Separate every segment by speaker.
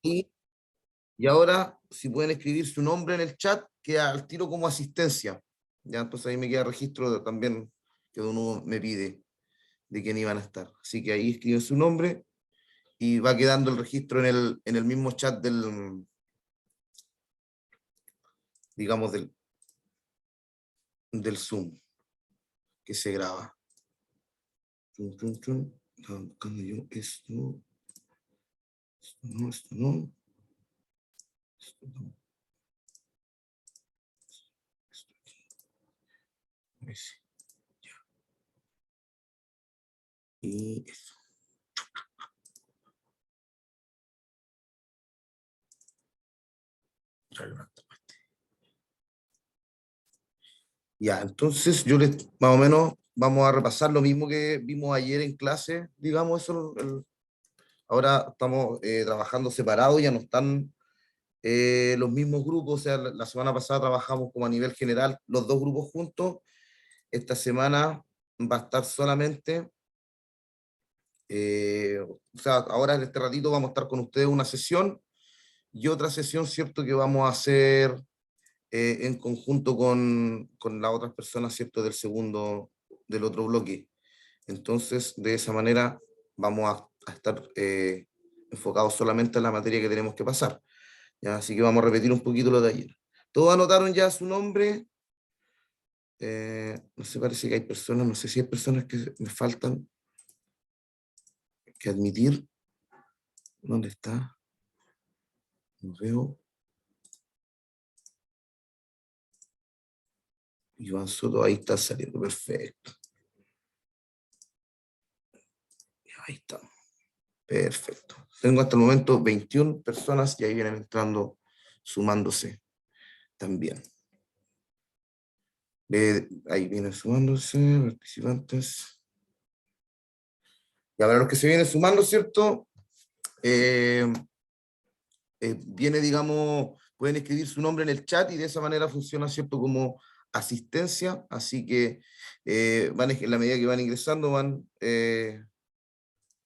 Speaker 1: Y, y ahora, si pueden escribir su nombre en el chat, queda al tiro como asistencia. Ya, entonces ahí me queda registro también que uno me pide de quién iban a estar. Así que ahí escriben su nombre y va quedando el registro en el mismo chat del, digamos, del Zoom que se graba. Estaba buscando yo esto. Esto no, esto no. Esto no. Esto aquí. Ese. Ya. Y eso. Ya, entonces yo les, más o menos vamos a repasar lo mismo que vimos ayer en clase, digamos, eso, ahora estamos trabajando separados, ya no están los mismos grupos, o sea, la semana pasada trabajamos como a nivel general los dos grupos juntos, esta semana va a estar solamente, o sea, ahora en este ratito vamos a estar con ustedes una sesión y otra sesión, ¿cierto? Que vamos a hacer en conjunto con las otras personas, ¿cierto? Del otro bloque. Entonces, de esa manera vamos a estar enfocados solamente en la materia que tenemos que pasar. ¿Ya? Así que vamos a repetir un poquito lo de ayer. ¿Todos anotaron ya su nombre? No sé, parece que hay personas, no sé si hay personas que me faltan que admitir. ¿Dónde está? No veo. Iván Soto, ahí está saliendo, perfecto. Ahí está, perfecto. Tengo hasta el momento 21 personas y ahí vienen entrando, sumándose también. Ahí vienen sumándose, participantes. Y ahora los que se vienen sumando, ¿cierto? Viene, digamos, pueden escribir su nombre en el chat y de esa manera funciona, ¿cierto? Como asistencia, así que van, en la medida que van ingresando van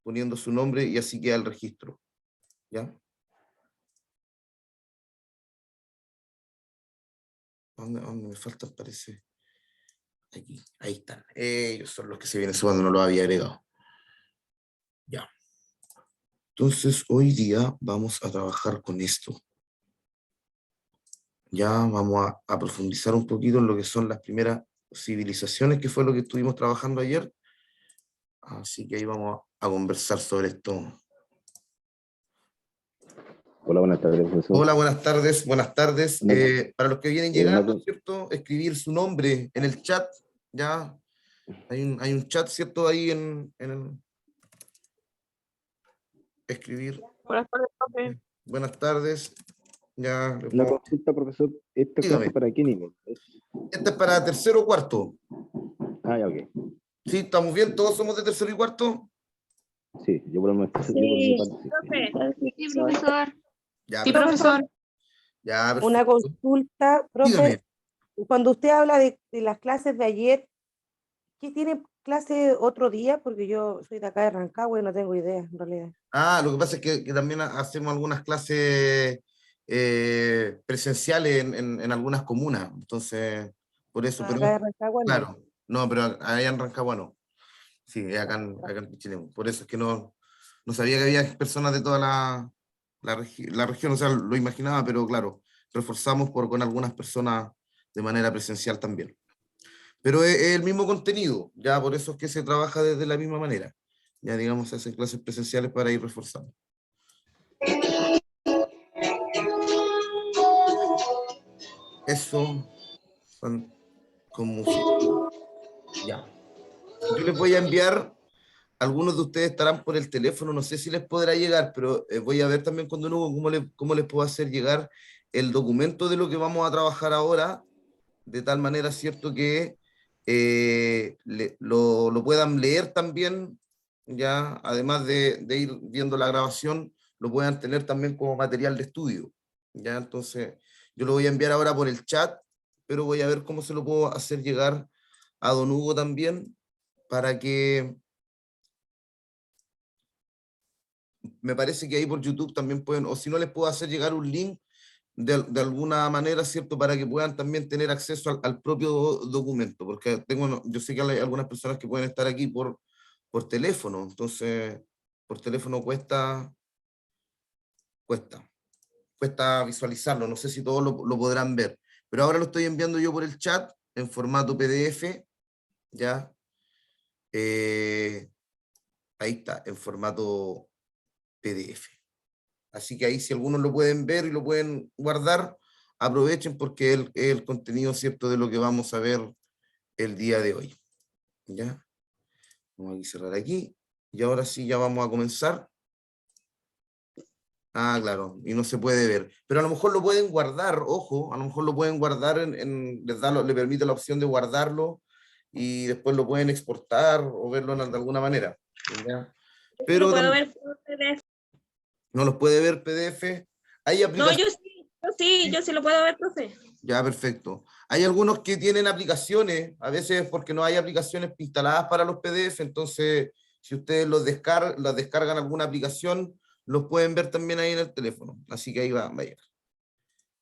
Speaker 1: poniendo su nombre y así queda el registro, ¿ya? ¿Dónde me faltan? Parece. Aquí, ahí están. Ellos son los que se vienen sumando, no lo había agregado. Ya. Entonces, hoy día vamos a trabajar con esto. Ya vamos a profundizar un poquito en lo que son las primeras civilizaciones, que fue lo que estuvimos trabajando ayer. Así que ahí vamos a conversar sobre esto.
Speaker 2: Hola, buenas tardes, profesor.
Speaker 1: Hola, buenas tardes, buenas tardes. Para los que vienen llegando, ¿cierto? Escribir su nombre en el chat, ya. Hay un chat, ¿cierto? Ahí en el... Escribir.
Speaker 3: Buenas tardes, profe.
Speaker 1: Buenas tardes. Ya,
Speaker 2: una consulta, profesor. ¿Esta clase para qué nivel?
Speaker 1: Esta es para tercero o cuarto.
Speaker 2: Ah, ya, ok.
Speaker 1: ¿Sí? ¿Estamos bien? ¿Todos somos de tercero y cuarto?
Speaker 2: Sí, yo por mi parte
Speaker 3: Sí, profesor.
Speaker 1: Ya,
Speaker 3: Sí, profesor.
Speaker 1: Ya, perfecto.
Speaker 4: Una consulta, profe.
Speaker 1: Dígame.
Speaker 4: Cuando usted habla de las clases de ayer, ¿qué tiene clase otro día? Porque yo soy de acá de Rancagua y no tengo idea, en realidad.
Speaker 1: Lo que pasa es que también hacemos algunas clases presenciales en algunas comunas. Entonces, por eso. Pero,
Speaker 4: Acá de Rancagua no.
Speaker 1: claro, no, pero allá en Rancagua no. Sí, acá en Pichilemu. Por eso es que no sabía que había personas de toda la región, o sea, lo imaginaba, pero claro, reforzamos con algunas personas de manera presencial también. Pero es el mismo contenido, ya por eso es que se trabaja desde la misma manera. Ya digamos, se hacen clases presenciales para ir reforzando. Eso son con música. Ya. Yo les voy a enviar, algunos de ustedes estarán por el teléfono, no sé si les podrá llegar, pero voy a ver también cuando no, cómo les puedo hacer llegar el documento de lo que vamos a trabajar ahora, de tal manera, ¿cierto?, que lo puedan leer también, ya, además de ir viendo la grabación, lo puedan tener también como material de estudio, ya, entonces yo lo voy a enviar ahora por el chat, pero voy a ver cómo se lo puedo hacer llegar a don Hugo también, para que me parece que ahí por YouTube también pueden, o si no les puedo hacer llegar un link de alguna manera, ¿cierto? Para que puedan también tener acceso al propio documento, porque yo sé que hay algunas personas que pueden estar aquí por teléfono, entonces por teléfono cuesta visualizarlo, no sé si todos lo podrán ver, pero ahora lo estoy enviando yo por el chat en formato PDF, ¿ya? Ahí está, en formato PDF. Así que ahí si algunos lo pueden ver y lo pueden guardar, aprovechen porque es el contenido, ¿cierto?, de lo que vamos a ver el día de hoy. ¿Ya? Vamos a cerrar aquí. Y ahora sí ya vamos a comenzar. Ah, claro, y no se puede ver. Pero a lo mejor lo pueden guardar, ojo, a lo mejor lo pueden guardar, le permite la opción de guardarlo y después lo pueden exportar o verlo de alguna manera. ¿Ya?
Speaker 3: Pero
Speaker 1: Pero
Speaker 3: puedo ver por PDF.
Speaker 1: no los puede ver PDF. Hay
Speaker 3: No,
Speaker 1: aplicaciones.
Speaker 3: yo sí lo puedo ver, profe.
Speaker 1: Ya, perfecto. Hay algunos que tienen aplicaciones, a veces porque no hay aplicaciones instaladas para los PDF, entonces si ustedes los descargan alguna aplicación, los pueden ver también ahí en el teléfono. Así que ahí va a llegar.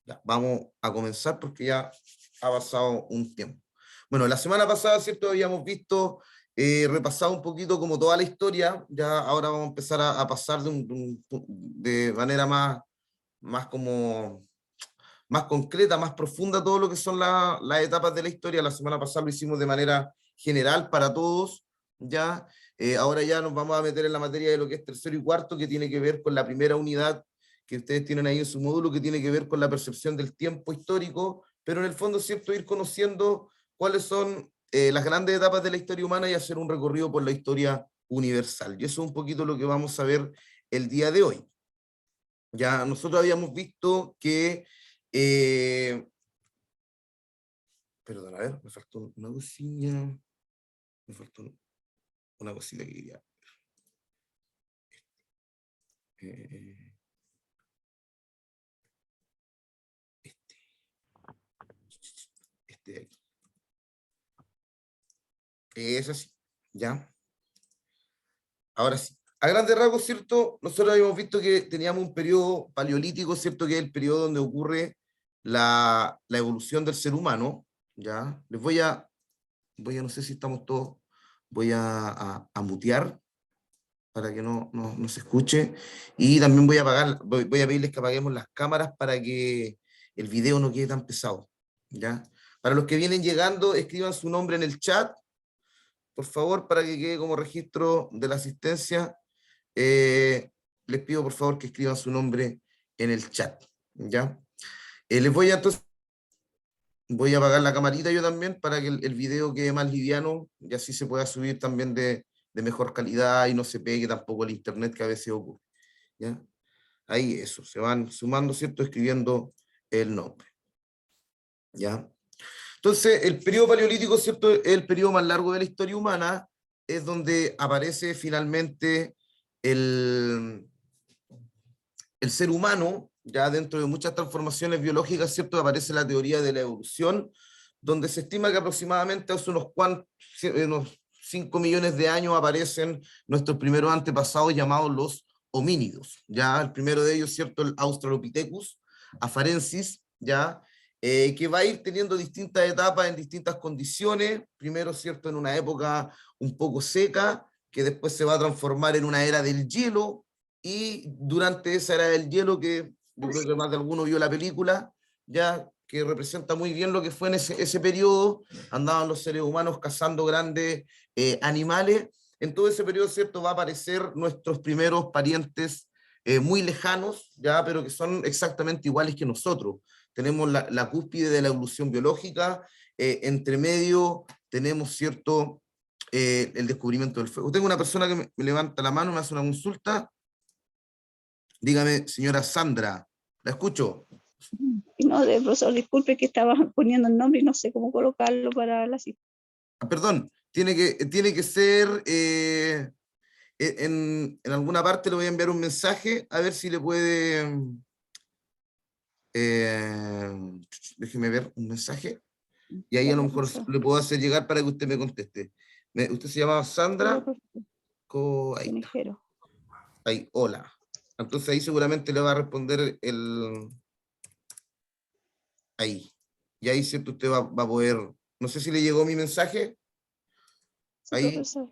Speaker 1: Ya, vamos a comenzar porque ya ha pasado un tiempo. Bueno, la semana pasada, ¿cierto? Habíamos visto, repasado un poquito como toda la historia, ya ahora vamos a empezar a pasar de manera más como más concreta, más profunda, todo lo que son las etapas de la historia. La semana pasada lo hicimos de manera general para todos, ¿ya? Ahora ya nos vamos a meter en la materia de lo que es tercero y cuarto, que tiene que ver con la primera unidad que ustedes tienen ahí en su módulo, que tiene que ver con la percepción del tiempo histórico, pero en el fondo, ¿cierto?, ir conociendo cuáles son las grandes etapas de la historia humana y hacer un recorrido por la historia universal. Y eso es un poquito lo que vamos a ver el día de hoy. Ya nosotros habíamos visto que perdón, a ver, me faltó una cosilla. Me faltó una cosita que quería. Este de aquí. Es así, ¿ya? Ahora sí. A grandes rasgos, ¿cierto? Nosotros habíamos visto que teníamos un periodo paleolítico, ¿cierto? Que es el periodo donde ocurre la evolución del ser humano, ¿ya? Les voy a, no sé si estamos todos, voy a mutear para que no se escuche, y también voy a pedirles que apaguemos las cámaras para que el video no quede tan pesado, ¿ya? Para los que vienen llegando, escriban su nombre en el chat, por favor, para que quede como registro de la asistencia. Les pido por favor que escriban su nombre en el chat, ¿ya? Les voy a apagar la camarita yo también para que el video quede más liviano y así se pueda subir también de mejor calidad y no se pegue tampoco el internet que a veces ocurre, ¿ya? Ahí eso, se van sumando, ¿cierto? Escribiendo el nombre, ¿ya? Entonces, el periodo paleolítico, ¿cierto? Es el periodo más largo de la historia humana, es donde aparece finalmente el ser humano, ya dentro de muchas transformaciones biológicas, ¿cierto? Aparece la teoría de la evolución, donde se estima que aproximadamente hace unos 5 millones de años aparecen nuestros primeros antepasados llamados los homínidos. Ya el primero de ellos, ¿cierto? El Australopithecus afarensis, ya, que va a ir teniendo distintas etapas en distintas condiciones, primero, ¿cierto?, en una época un poco seca, que después se va a transformar en una era del hielo, y durante esa era del hielo, que yo creo que más de alguno vio la película, ya que representa muy bien lo que fue en ese periodo, andaban los seres humanos cazando grandes animales. En todo ese periodo, ¿cierto?, va a aparecer nuestros primeros parientes muy lejanos, ya, pero que son exactamente iguales que nosotros. Tenemos la cúspide de la evolución biológica, entre medio tenemos, ¿cierto?, el descubrimiento del fuego. Tengo una persona que me levanta la mano, me hace una consulta. Dígame, señora Sandra, ¿la escucho?
Speaker 5: No, profesor, disculpe que estaba poniendo el nombre y no sé cómo colocarlo para la cita.
Speaker 1: Perdón, tiene que ser, en alguna parte le voy a enviar un mensaje, a ver si le puede, déjeme ver un mensaje, y ahí a lo mejor le puedo hacer llegar para que usted me conteste. ¿Usted se llama Sandra? Ahí está. Ahí, hola. Entonces ahí seguramente le va a responder ahí. Y ahí, ¿cierto? Usted va a poder, no sé si le llegó mi mensaje.
Speaker 5: Sí,
Speaker 1: Ahí,
Speaker 5: profesor.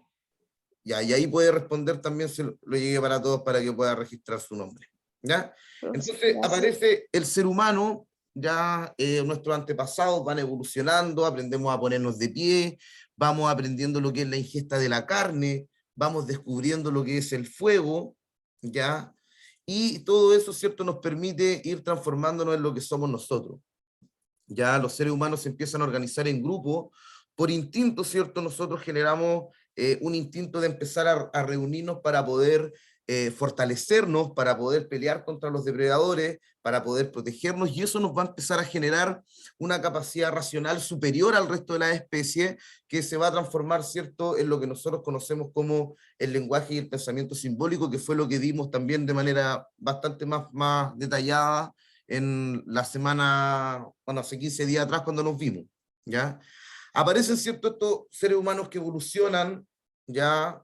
Speaker 1: ya, y ahí puede responder también, se lo llegue para todos para que pueda registrar su nombre. ¿Ya?
Speaker 5: Profesor,
Speaker 1: Entonces
Speaker 5: gracias.
Speaker 1: aparece el ser humano, ya nuestros antepasados van evolucionando, aprendemos a ponernos de pie, vamos aprendiendo lo que es la ingesta de la carne, vamos descubriendo lo que es el fuego, ¿ya? Y todo eso, ¿cierto?, nos permite ir transformándonos en lo que somos nosotros. Ya los seres humanos se empiezan a organizar en grupos, por instinto, ¿cierto? Nosotros generamos un instinto de empezar a reunirnos para poder fortalecernos, para poder pelear contra los depredadores, para poder protegernos, y eso nos va a empezar a generar una capacidad racional superior al resto de las especies, que se va a transformar, ¿cierto?, en lo que nosotros conocemos como el lenguaje y el pensamiento simbólico, que fue lo que vimos también de manera bastante más detallada en la semana, bueno, hace 15 días atrás cuando nos vimos, ¿ya? Aparecen, ¿cierto?, estos seres humanos que evolucionan, ya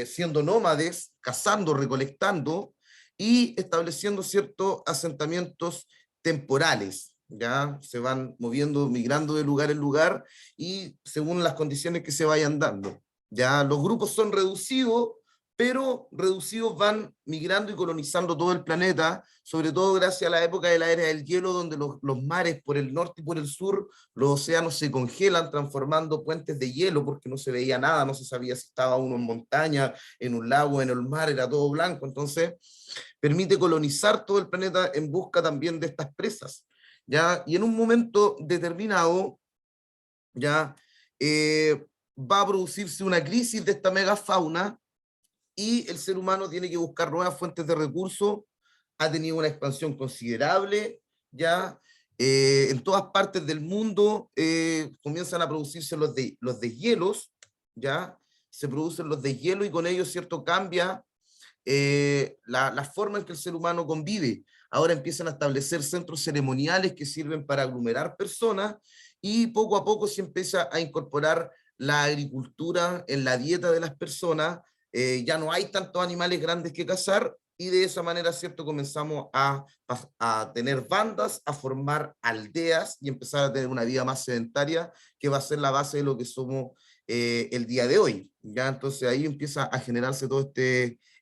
Speaker 1: siendo nómades, cazando, recolectando y estableciendo ciertos asentamientos temporales, ya se van moviendo, migrando de lugar en lugar y según las condiciones que se vayan dando. Ya los grupos son reducidos, pero reducidos van migrando y colonizando todo el planeta, sobre todo gracias a la época de la era del hielo, donde los mares por el norte y por el sur, los océanos se congelan, transformando puentes de hielo, porque no se veía nada, no se sabía si estaba uno en montaña, en un lago, en el mar, era todo blanco. Entonces, permite colonizar todo el planeta en busca también de estas presas, ¿ya? Y en un momento determinado, ya va a producirse una crisis de esta megafauna, y el ser humano tiene que buscar nuevas fuentes de recursos, ha tenido una expansión considerable, ya en todas partes del mundo comienzan a producirse los deshielos, ya se producen los deshielos y con ello, ¿cierto?, cambia la forma en que el ser humano convive. Ahora empiezan a establecer centros ceremoniales que sirven para aglomerar personas y poco a poco se empieza a incorporar la agricultura en la dieta de las personas. Ya no hay tantos animales grandes que cazar y de esa manera, ¿cierto?, comenzamos a tener bandas, a formar aldeas y empezar a tener una vida más sedentaria, que va a ser la base de lo que somos el día de hoy. ¿Ya? Entonces ahí empieza a generarse todo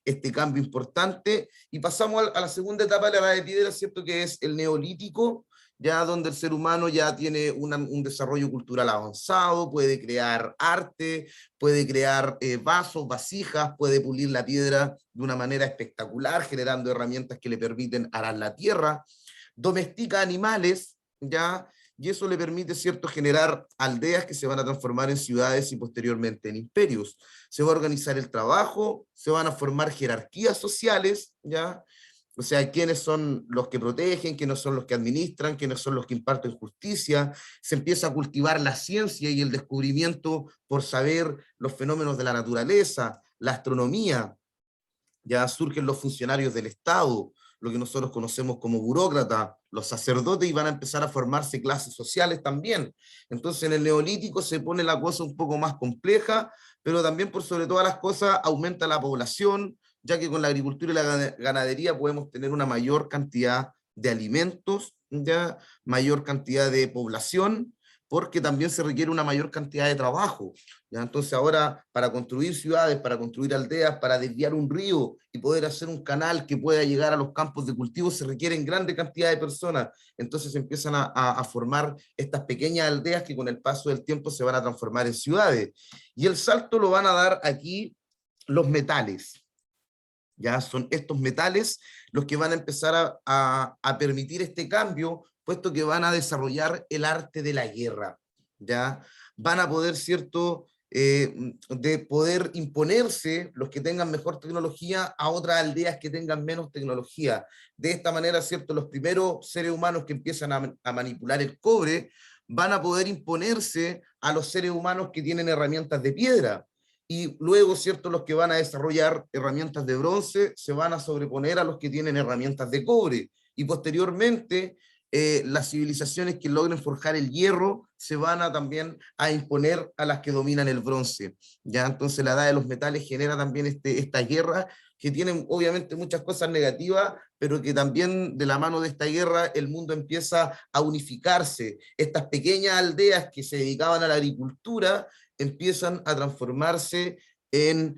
Speaker 1: este cambio importante y pasamos a la segunda etapa de la edad de piedra, ¿cierto?, que es el neolítico, ya donde el ser humano ya tiene un desarrollo cultural avanzado, puede crear arte, puede crear vasos, vasijas, puede pulir la piedra de una manera espectacular, generando herramientas que le permiten arar la tierra, domestica animales, ya, y eso le permite, ¿cierto?, generar aldeas que se van a transformar en ciudades y posteriormente en imperios. Se va a organizar el trabajo, se van a formar jerarquías sociales, ¿ya? O sea, quiénes son los que protegen, quiénes son los que administran, quiénes son los que imparten justicia. Se empieza a cultivar la ciencia y el descubrimiento por saber los fenómenos de la naturaleza, la astronomía. Ya surgen los funcionarios del Estado, lo que nosotros conocemos como burócratas, los sacerdotes, y van a empezar a formarse clases sociales también. Entonces en el neolítico se pone la cosa un poco más compleja, pero también por sobre todas las cosas aumenta la población, ya que con la agricultura y la ganadería podemos tener una mayor cantidad de alimentos, ya mayor cantidad de población, porque también se requiere una mayor cantidad de trabajo. ¿Ya? Entonces ahora, para construir ciudades, para construir aldeas, para desviar un río y poder hacer un canal que pueda llegar a los campos de cultivo, se requieren grande cantidad de personas. Entonces se empiezan a formar estas pequeñas aldeas que con el paso del tiempo se van a transformar en ciudades. Y el salto lo van a dar aquí los metales. Ya son estos metales los que van a empezar a permitir este cambio, puesto que van a desarrollar el arte de la guerra, ¿ya? Van a poder, ¿cierto?, de poder imponerse los que tengan mejor tecnología a otras aldeas que tengan menos tecnología. De esta manera, ¿cierto?, los primeros seres humanos que empiezan a manipular el cobre van a poder imponerse a los seres humanos que tienen herramientas de piedra. Y luego, ¿cierto?, los que van a desarrollar herramientas de bronce se van a sobreponer a los que tienen herramientas de cobre. Y posteriormente, las civilizaciones que logren forjar el hierro se van a también a imponer a las que dominan el bronce. ¿Ya? Entonces la edad de los metales genera también esta guerra que tienen obviamente muchas cosas negativas, pero que también de la mano de esta guerra el mundo empieza a unificarse. Estas pequeñas aldeas que se dedicaban a la agricultura empiezan a transformarse en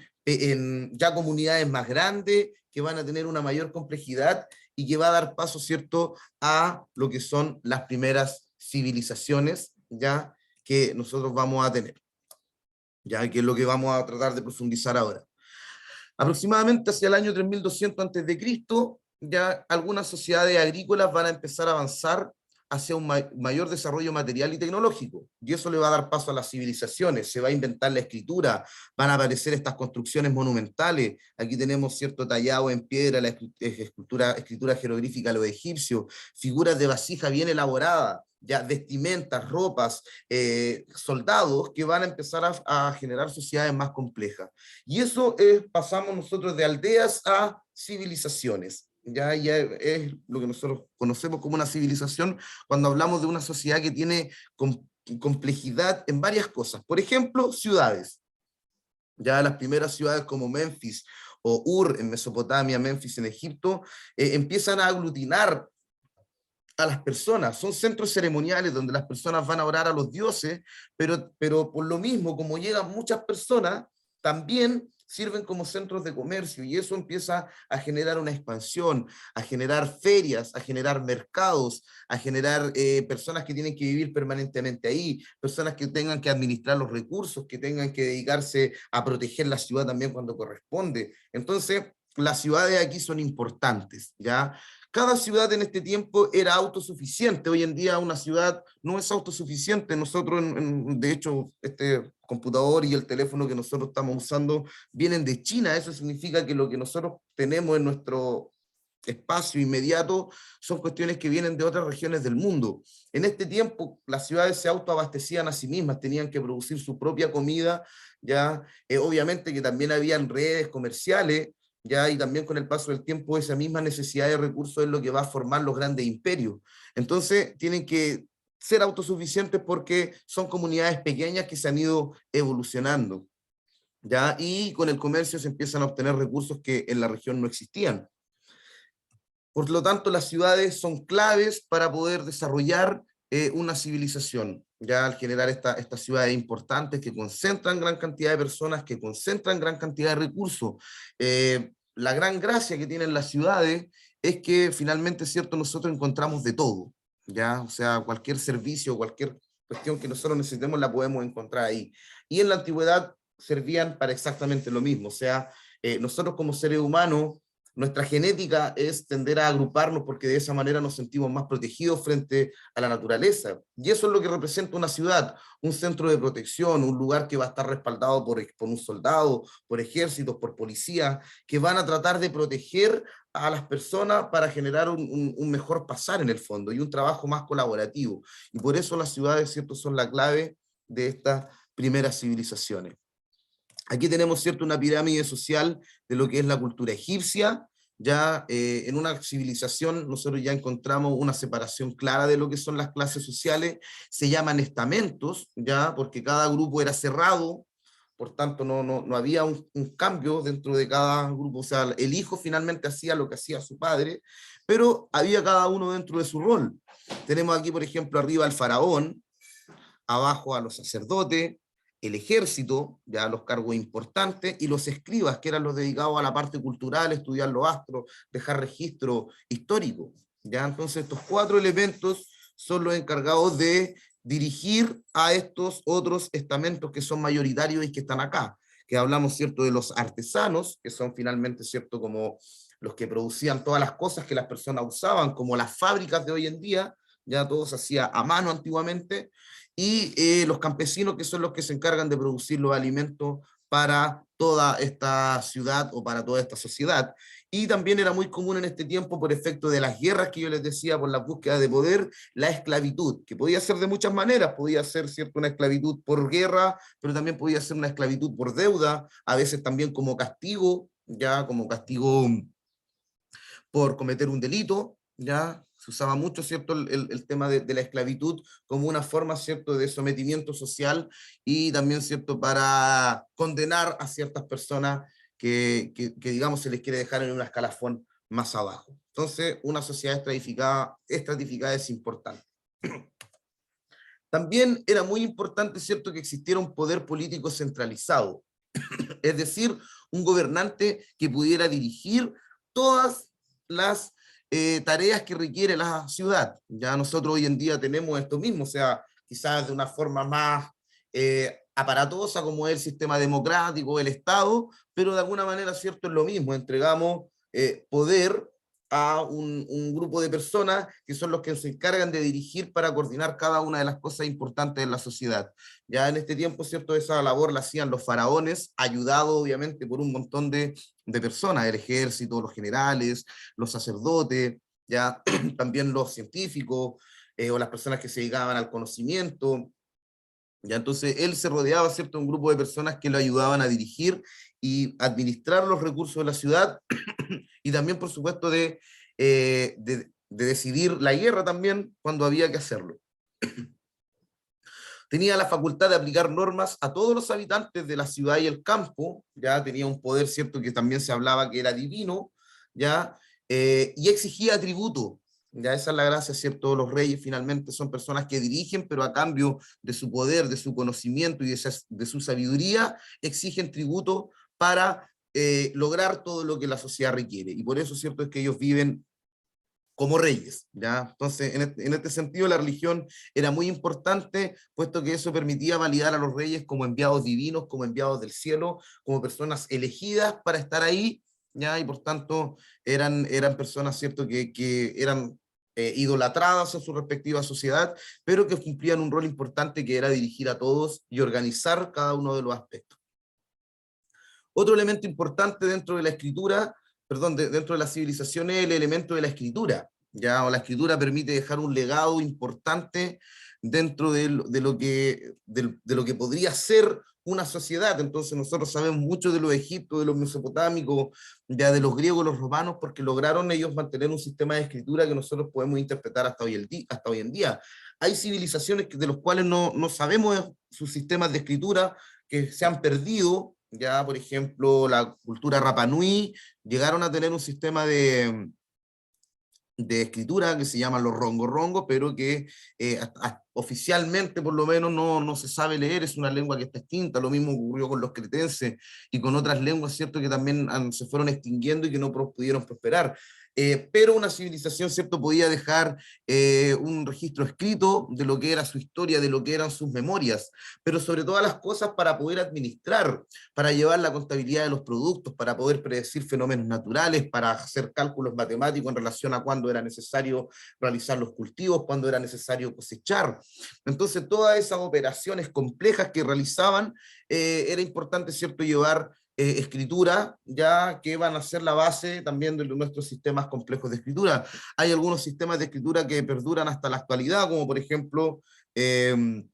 Speaker 1: ya comunidades más grandes, que van a tener una mayor complejidad y que va a dar paso, ¿cierto?, a lo que son las primeras civilizaciones, ya, que nosotros vamos a tener, ya, que es lo que vamos a tratar de profundizar ahora. Aproximadamente hacia el año 3200 a.C., ya algunas sociedades agrícolas van a empezar a avanzar hacia un mayor desarrollo material y tecnológico, y eso le va a dar paso a las civilizaciones. Se va a inventar la escritura, van a aparecer estas construcciones monumentales. Aquí tenemos, cierto, tallado en piedra la escritura jeroglífica de los egipcios, figuras de vasija bien elaboradas, ya vestimentas, ropas, soldados que van a empezar a generar sociedades más complejas. Y eso pasamos nosotros de aldeas a civilizaciones. Ya es lo que nosotros conocemos como una civilización cuando hablamos de una sociedad que tiene complejidad en varias cosas. Por ejemplo, ciudades. Ya las primeras ciudades como Memphis o Ur en Mesopotamia, Memphis en Egipto, empiezan a aglutinar a las personas. Son centros ceremoniales donde las personas van a orar a los dioses, pero por lo mismo, como llegan muchas personas, también sirven como centros de comercio, y eso empieza a generar una expansión, a generar ferias, a generar mercados, a generar personas que tienen que vivir permanentemente ahí, personas que tengan que administrar los recursos, que tengan que dedicarse a proteger la ciudad también cuando corresponde. Entonces, las ciudades aquí son importantes, ¿ya? Cada ciudad en este tiempo era autosuficiente. Hoy en día una ciudad no es autosuficiente. Nosotros, de hecho, este computador y el teléfono que nosotros estamos usando vienen de China. Eso significa que lo que nosotros tenemos en nuestro espacio inmediato son cuestiones que vienen de otras regiones del mundo. En este tiempo las ciudades se autoabastecían a sí mismas, tenían que producir su propia comida, ya obviamente que también habían redes comerciales, ya, y también con el paso del tiempo esa misma necesidad de recursos es lo que va a formar los grandes imperios. Entonces tienen que ser autosuficientes porque son comunidades pequeñas que se han ido evolucionando, ya, y con el comercio se empiezan a obtener recursos que en la región no existían. Por lo tanto, las ciudades son claves para poder desarrollar una civilización, ya al generar estas ciudades importantes que concentran gran cantidad de personas, que concentran gran cantidad de recursos. La gran gracia que tienen las ciudades es que finalmente, cierto, nosotros encontramos de todo, ya, o sea, cualquier servicio, cualquier cuestión que nosotros necesitemos la podemos encontrar ahí. Y en la antigüedad servían para exactamente lo mismo, o sea, nosotros como seres humanos, nuestra genética es tender a agruparnos porque de esa manera nos sentimos más protegidos frente a la naturaleza. Y eso es lo que representa una ciudad, un centro de protección, un lugar que va a estar respaldado por un soldado, por ejércitos, por policías, que van a tratar de proteger a las personas para generar un mejor pasar en el fondo y un trabajo más colaborativo. Y por eso las ciudades, ¿cierto?, son la clave de estas primeras civilizaciones. Aquí tenemos, ¿cierto?, una pirámide social de lo que es la cultura egipcia. Ya en una civilización nosotros ya encontramos una separación clara de lo que son las clases sociales. Se llaman estamentos, ya, porque cada grupo era cerrado, por tanto no había un cambio dentro de cada grupo. O sea, el hijo finalmente hacía lo que hacía su padre, pero había cada uno dentro de su rol. Tenemos aquí, por ejemplo, arriba al faraón, abajo a los sacerdotes, el ejército, ya los cargos importantes, y los escribas, que eran los dedicados a la parte cultural, estudiar los astros, dejar registro histórico. Ya, entonces estos cuatro elementos son los encargados de dirigir a estos otros estamentos que son mayoritarios y que están acá, que hablamos, ¿cierto?, de los artesanos, que son finalmente, ¿cierto?, como los que producían todas las cosas que las personas usaban, como las fábricas de hoy en día, ya todo se hacía a mano antiguamente, y los campesinos, que son los que se encargan de producir los alimentos para toda esta ciudad o para toda esta sociedad. Y también era muy común en este tiempo, por efecto de las guerras que yo les decía, por la búsqueda de poder, la esclavitud, que podía ser de muchas maneras. Podía ser, ¿cierto?, una esclavitud por guerra, pero también podía ser una esclavitud por deuda, a veces también como castigo, ya como castigo por cometer un delito, ya. Se usaba mucho, ¿cierto?, el tema de la esclavitud como una forma, ¿cierto?, de sometimiento social, y también, ¿cierto?, para condenar a ciertas personas digamos, se les quiere dejar en un escalafón más abajo. Entonces, una sociedad estratificada es importante. También era muy importante, ¿cierto?, que existiera un poder político centralizado, es decir, un gobernante que pudiera dirigir todas las tareas que requiere la ciudad. Ya nosotros hoy en día tenemos esto mismo, o sea, quizás de una forma más aparatosa como es el sistema democrático, el Estado, pero de alguna manera, ¿cierto?, es lo mismo, entregamos poder a un grupo de personas que son los que se encargan de dirigir para coordinar cada una de las cosas importantes de la sociedad. Ya en este tiempo, ¿cierto?, esa labor la hacían los faraones, ayudados obviamente por un montón de personas, el ejército, los generales, los sacerdotes, ya también los científicos, o las personas que se dedicaban al conocimiento. Ya, entonces él se rodeaba, ¿cierto?, de un grupo de personas que lo ayudaban a dirigir y administrar los recursos de la ciudad, y también, por supuesto, de decidir la guerra también cuando había que hacerlo. Tenía la facultad de aplicar normas a todos los habitantes de la ciudad y el campo, ya tenía un poder, ¿cierto?, que también se hablaba que era divino, ya, y exigía tributo. Ya esa es la gracia, ¿cierto? Los reyes finalmente son personas que dirigen, pero a cambio de su poder, de su conocimiento y de su sabiduría, exigen tributo para lograr todo lo que la sociedad requiere. Y por eso, ¿cierto?, es que ellos viven como reyes, ¿ya? Entonces, en este sentido, la religión era muy importante, puesto que eso permitía validar a los reyes como enviados divinos, como enviados del cielo, como personas elegidas para estar ahí, ¿ya? Y por tanto, eran personas, ¿cierto?, que eran idolatradas en su respectiva sociedad, pero que cumplían un rol importante que era dirigir a todos y organizar cada uno de los aspectos. Otro elemento importante dentro de la escritura, dentro de la civilización es el elemento de la escritura, ¿ya? O la escritura permite dejar un legado importante dentro de lo que podría ser una sociedad. Entonces nosotros sabemos mucho de los egipcios, de los mesopotámicos, ya de los griegos, los romanos, porque lograron ellos mantener un sistema de escritura que nosotros podemos interpretar hasta hoy en día. Hay civilizaciones de los cuales no sabemos sus sistemas de escritura, que se han perdido. Ya, por ejemplo, la cultura Rapa Nui llegaron a tener un sistema de escritura que se llama los rongo, pero que oficialmente por lo menos no se sabe leer, es una lengua que está extinta. Lo mismo ocurrió con los cretenses y con otras lenguas, ¿cierto?, que también se fueron extinguiendo y que no pudieron prosperar. Pero una civilización, ¿cierto?, podía dejar un registro escrito de lo que era su historia, de lo que eran sus memorias, pero sobre todas las cosas para poder administrar, para llevar la contabilidad de los productos, para poder predecir fenómenos naturales, para hacer cálculos matemáticos en relación a cuándo era necesario realizar los cultivos, cuándo era necesario cosechar. Entonces, todas esas operaciones complejas que realizaban, era importante, ¿cierto?, llevar escritura, ya que van a ser la base también de nuestros sistemas complejos de escritura. Hay algunos sistemas de escritura que perduran hasta la actualidad, como por ejemplo el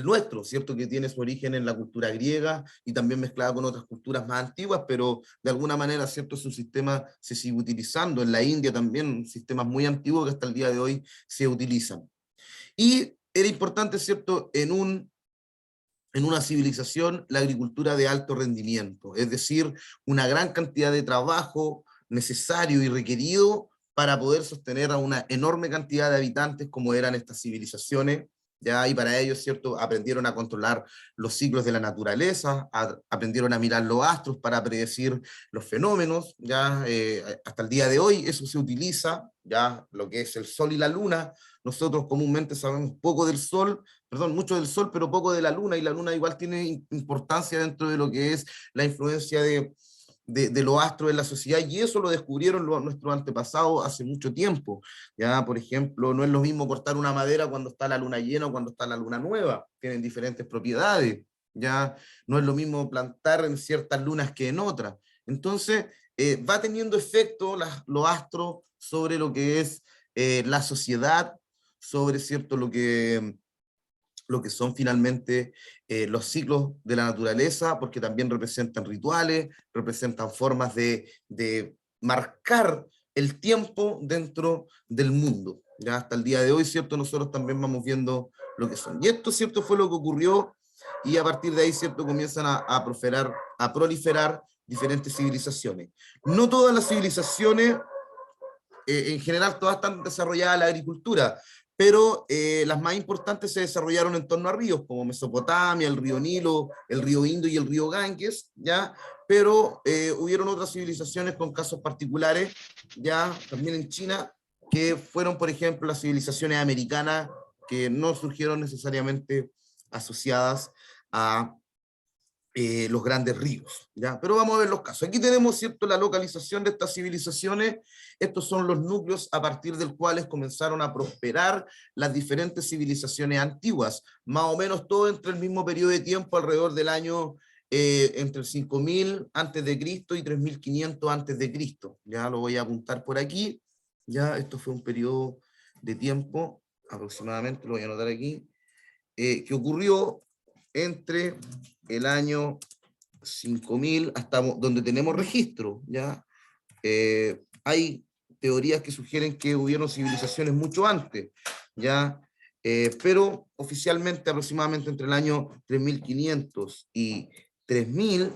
Speaker 1: nuestro, ¿cierto?, que tiene su origen en la cultura griega y también mezclada con otras culturas más antiguas, pero de alguna manera, ¿cierto?, su sistema se sigue utilizando. En la India también, sistemas muy antiguos que hasta el día de hoy se utilizan. Y era importante, ¿cierto?, en una civilización, la agricultura de alto rendimiento, es decir, una gran cantidad de trabajo necesario y requerido para poder sostener a una enorme cantidad de habitantes como eran estas civilizaciones, ya, y para ello, ¿cierto?, aprendieron a controlar los ciclos de la naturaleza, aprendieron a mirar los astros para predecir los fenómenos, ya, hasta el día de hoy eso se utiliza, ya, lo que es el sol y la luna. Nosotros comúnmente sabemos poco del sol, mucho del sol, pero poco de la luna, y la luna igual tiene importancia dentro de lo que es la influencia de los astros en la sociedad, y eso lo descubrieron nuestros antepasados hace mucho tiempo. Ya, por ejemplo, no es lo mismo cortar una madera cuando está la luna llena o cuando está la luna nueva, tienen diferentes propiedades. Ya, no es lo mismo plantar en ciertas lunas que en otras. Entonces, va teniendo efecto los astros sobre lo que es la sociedad, sobre, ¿cierto?, lo que son finalmente los ciclos de la naturaleza, porque también representan rituales, representan formas de marcar el tiempo dentro del mundo. Ya hasta el día de hoy, ¿cierto?, nosotros también vamos viendo lo que son. Y esto, ¿cierto?, fue lo que ocurrió, y a partir de ahí, ¿cierto?, comienzan a proliferar diferentes civilizaciones. No todas las civilizaciones, en general todas están desarrolladas en la agricultura, pero las más importantes se desarrollaron en torno a ríos, como Mesopotamia, el río Nilo, el río Indo y el río Ganges, ¿ya? Pero hubieron otras civilizaciones con casos particulares, ya también en China, que fueron, por ejemplo, las civilizaciones americanas, que no surgieron necesariamente asociadas a los grandes ríos, ¿ya? Pero vamos a ver los casos. Aquí tenemos, ¿cierto?, la localización de estas civilizaciones. Estos son los núcleos a partir del cuales comenzaron a prosperar las diferentes civilizaciones antiguas, más o menos todo entre el mismo periodo de tiempo, alrededor del año entre el 5000 antes de Cristo y 3500 antes de Cristo. Ya lo voy a apuntar por aquí. Ya esto fue un periodo de tiempo aproximadamente, lo voy a anotar aquí, que ocurrió entre el año 5000 hasta donde tenemos registro, ¿ya? Hay teorías que sugieren que hubieron civilizaciones mucho antes, ¿ya? Pero oficialmente aproximadamente entre el año 3500 y 3000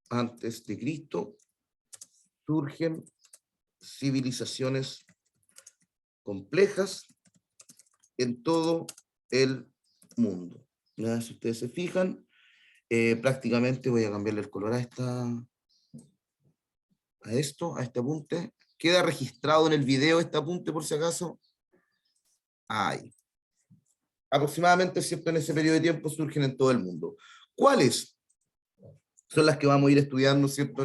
Speaker 1: antes de Cristo, surgen civilizaciones complejas en todo el mundo. ¿Ya? Si ustedes se fijan, prácticamente voy a cambiarle el color a este apunte. Queda registrado en el video este apunte por si acaso. Ahí. Aproximadamente, ¿cierto?, en ese periodo de tiempo surgen en todo el mundo. ¿Cuáles son las que vamos a ir estudiando, ¿cierto?,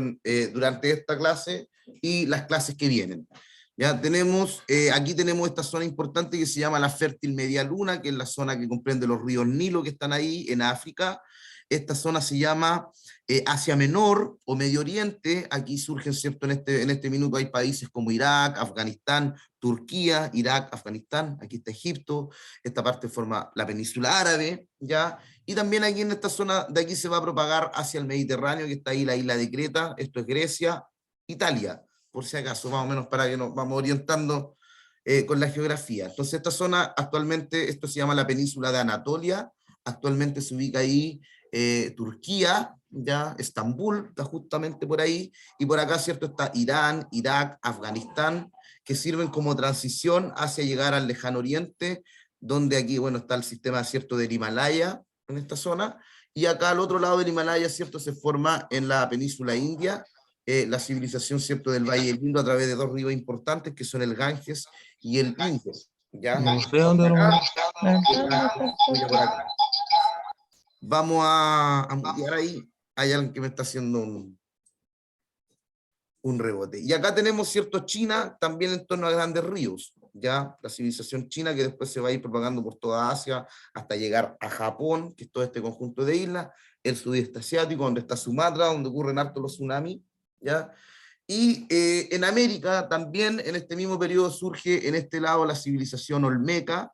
Speaker 1: durante esta clase y las clases que vienen? Ya tenemos, aquí tenemos esta zona importante que se llama la fértil media luna, que es la zona que comprende los ríos Nilo que están ahí en África. Esta zona se llama Asia Menor o Medio Oriente. Aquí surgen, ¿cierto?, en este minuto hay países como Irak, Afganistán, Turquía, Irak, Afganistán, aquí está Egipto, esta parte forma la península árabe, ¿ya? Y también aquí en esta zona de aquí se va a propagar hacia el Mediterráneo, que está ahí la isla de Creta, esto es Grecia, Italia, por si acaso, más o menos para que nos vamos orientando con la geografía. Entonces esta zona actualmente, esto se llama la península de Anatolia, actualmente se ubica ahí Turquía, ya Estambul, está justamente por ahí, y por acá, ¿cierto?, está Irán, Irak, Afganistán, que sirven como transición hacia llegar al lejano oriente, donde aquí, bueno, está el sistema, ¿cierto?, del Himalaya, en esta zona, y acá al otro lado del Himalaya, ¿cierto?, se forma en la península india, la civilización, ¿cierto?, del Valle del Indo a través de dos ríos importantes, que son el Ganges y el Indus, ¿ya?
Speaker 6: No sé dónde lo
Speaker 1: Vamos a mutear ahí. Hay alguien que me está haciendo un rebote. Y acá tenemos, ¿cierto?, China, también en torno a grandes ríos, ¿ya? La civilización china que después se va a ir propagando por toda Asia hasta llegar a Japón, que es todo este conjunto de islas, el sudeste asiático, donde está Sumatra, donde ocurren harto los tsunamis, ¿ya? Y en América también, en este mismo periodo, surge en este lado la civilización olmeca,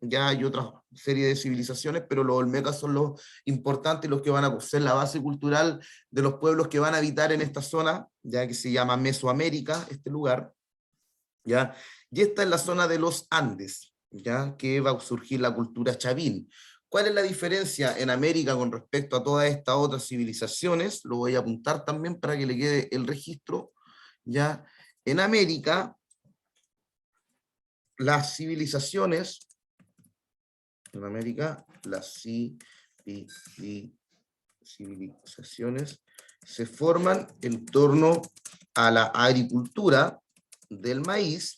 Speaker 1: ya hay otra serie de civilizaciones, pero los olmecas son los importantes, los que van a ser la base cultural de los pueblos que van a habitar en esta zona, ya que se llama Mesoamérica, este lugar, ya, y esta es la zona de los Andes, ya, que va a surgir la cultura chavín. ¿Cuál es la diferencia en América con respecto a todas estas otras civilizaciones? Lo voy a apuntar también para que le quede el registro, ya. En América, las civilizaciones se forman en torno a la agricultura del maíz,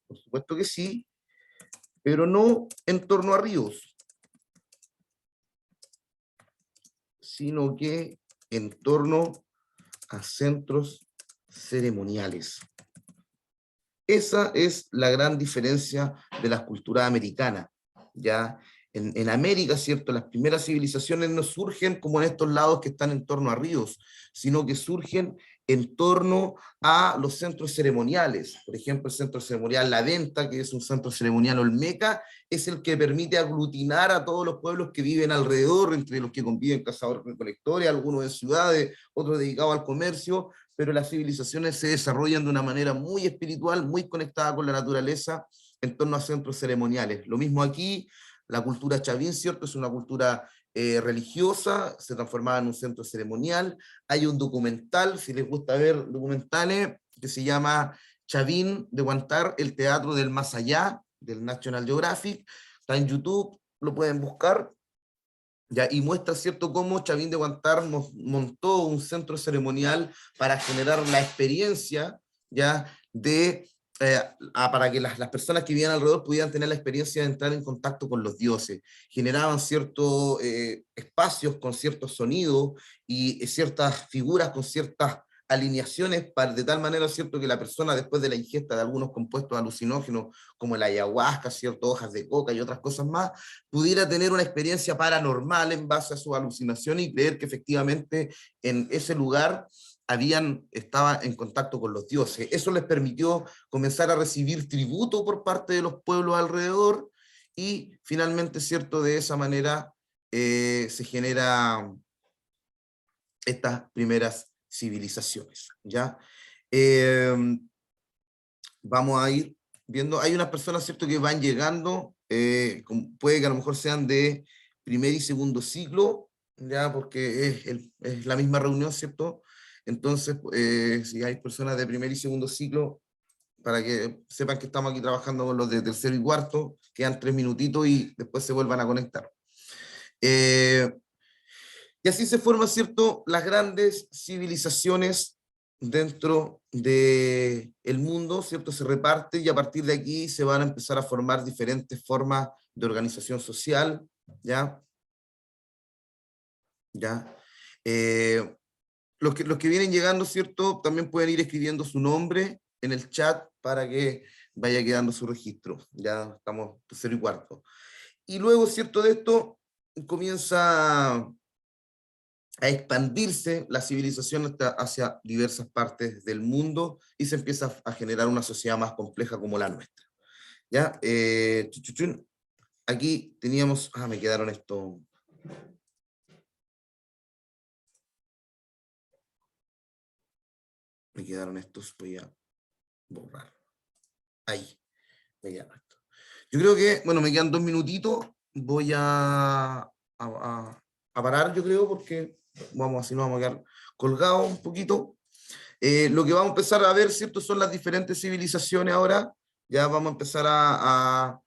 Speaker 1: por supuesto que sí, pero no en torno a ríos, sino que en torno a centros ceremoniales. Esa es la gran diferencia de las culturas americanas. Ya en América, ¿cierto?, las primeras civilizaciones no surgen como en estos lados que están en torno a ríos, sino que surgen en torno a los centros ceremoniales. Por ejemplo, el centro ceremonial La Venta, que es un centro ceremonial olmeca, es el que permite aglutinar a todos los pueblos que viven alrededor, entre los que conviven cazadores-recolectores, algunos en ciudades, otros dedicados al comercio, pero las civilizaciones se desarrollan de una manera muy espiritual, muy conectada con la naturaleza, en torno a centros ceremoniales. Lo mismo aquí, la cultura chavín, ¿cierto? Es una cultura religiosa, se transformaba en un centro ceremonial. Hay un documental, si les gusta ver documentales, que se llama Chavín de Huántar, el teatro del más allá, del National Geographic. Está en YouTube, lo pueden buscar. Ya, y muestra, ¿cierto?, cómo Chavín de Huántar montó un centro ceremonial para generar la experiencia, ya, de, para que las personas que vivían alrededor pudieran tener la experiencia de entrar en contacto con los dioses. Generaban ciertos espacios con ciertos sonidos y ciertas figuras con ciertas alineaciones, de tal manera, ¿cierto?, que la persona, después de la ingesta de algunos compuestos alucinógenos, como la ayahuasca, ¿cierto?, hojas de coca y otras cosas más, pudiera tener una experiencia paranormal en base a su alucinación y creer que efectivamente en ese lugar estaba en contacto con los dioses. Eso les permitió comenzar a recibir tributo por parte de los pueblos alrededor y finalmente, ¿cierto?, de esa manera se genera estas primeras civilizaciones, ¿ya? Vamos a ir viendo, hay unas personas, ¿cierto?, que van llegando, puede que a lo mejor sean de primer y segundo ciclo, ya, porque es la misma reunión, ¿cierto? Entonces, si hay personas de primer y segundo ciclo, para que sepan que estamos aquí trabajando con los de tercero y cuarto, quedan 3 minutitos y después se vuelvan a conectar. Y así se forman, ¿cierto?, las grandes civilizaciones dentro del mundo, ¿cierto? Se reparte y a partir de aquí se van a empezar a formar diferentes formas de organización social, ¿ya? ¿Ya? Los que vienen llegando, ¿cierto?, también pueden ir escribiendo su nombre en el chat para que vaya quedando su registro. Ya estamos tercero y cuarto. Y luego, ¿cierto?, de esto comienza a expandirse la civilización hacia diversas partes del mundo y se empieza a generar una sociedad más compleja como la nuestra. ¿Ya? Aquí teníamos, me quedaron esto. Me quedaron estos, voy a borrar. Ahí, me quedaron estos. Yo creo que, bueno, me quedan 2 minutitos, voy a parar, yo creo, porque así nos vamos a quedar colgados un poquito. Lo que vamos a empezar a ver, ¿cierto?, son las diferentes civilizaciones ahora. Ya vamos a empezar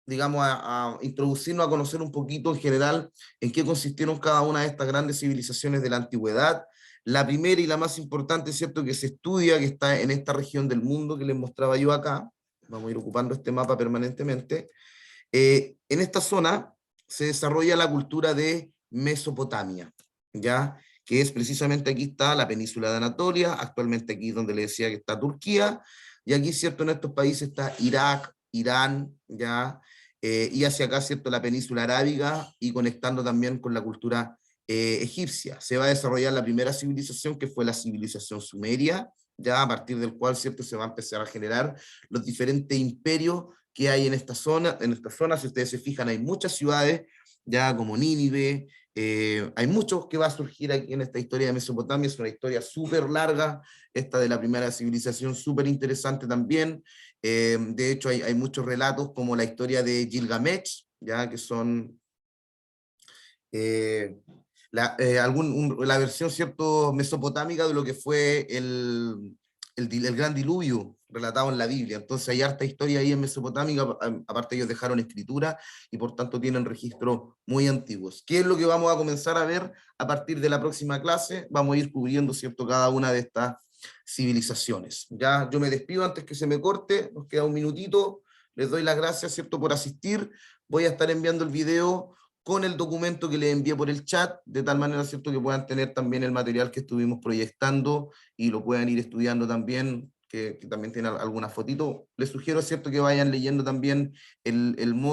Speaker 1: digamos, a introducirnos, a conocer un poquito en general en qué consistieron cada una de estas grandes civilizaciones de la antigüedad. La primera y la más importante, ¿cierto?, que se estudia, que está en esta región del mundo que les mostraba yo acá. Vamos a ir ocupando este mapa permanentemente. En esta zona se desarrolla la cultura de Mesopotamia, ¿ya? Que es precisamente, aquí está la península de Anatolia, actualmente aquí donde le decía que está Turquía, y aquí, ¿cierto?, en estos países está Irak, Irán, ¿ya? Y hacia acá, ¿cierto?, la península arábiga, y conectando también con la cultura egipcia. Se va a desarrollar la primera civilización, que fue la civilización sumeria, ya a partir del cual, ¿cierto?, se va a empezar a generar los diferentes imperios que hay en esta zona. Si ustedes se fijan, hay muchas ciudades, ya como Nínive, hay muchos que va a surgir aquí en esta historia de Mesopotamia. Es una historia súper larga, esta de la primera civilización, súper interesante también. De hecho, hay muchos relatos, como la historia de Gilgamesh, ya que son la versión, ¿cierto?, mesopotámica de lo que fue el gran diluvio relatado en la Biblia. Entonces hay harta historia ahí en Mesopotamia, aparte ellos dejaron escritura y por tanto tienen registros muy antiguos. ¿Qué es lo que vamos a comenzar a ver a partir de la próxima clase? Vamos a ir cubriendo, ¿cierto?, cada una de estas civilizaciones. Ya yo me despido antes que se me corte, nos queda un minutito, les doy las gracias, ¿cierto?, por asistir. Voy a estar enviando el video con el documento que les envié por el chat, de tal manera, ¿cierto?, que puedan tener también el material que estuvimos proyectando y lo puedan ir estudiando también, que también tiene alguna fotito. Les sugiero, ¿cierto?, que vayan leyendo también el módulo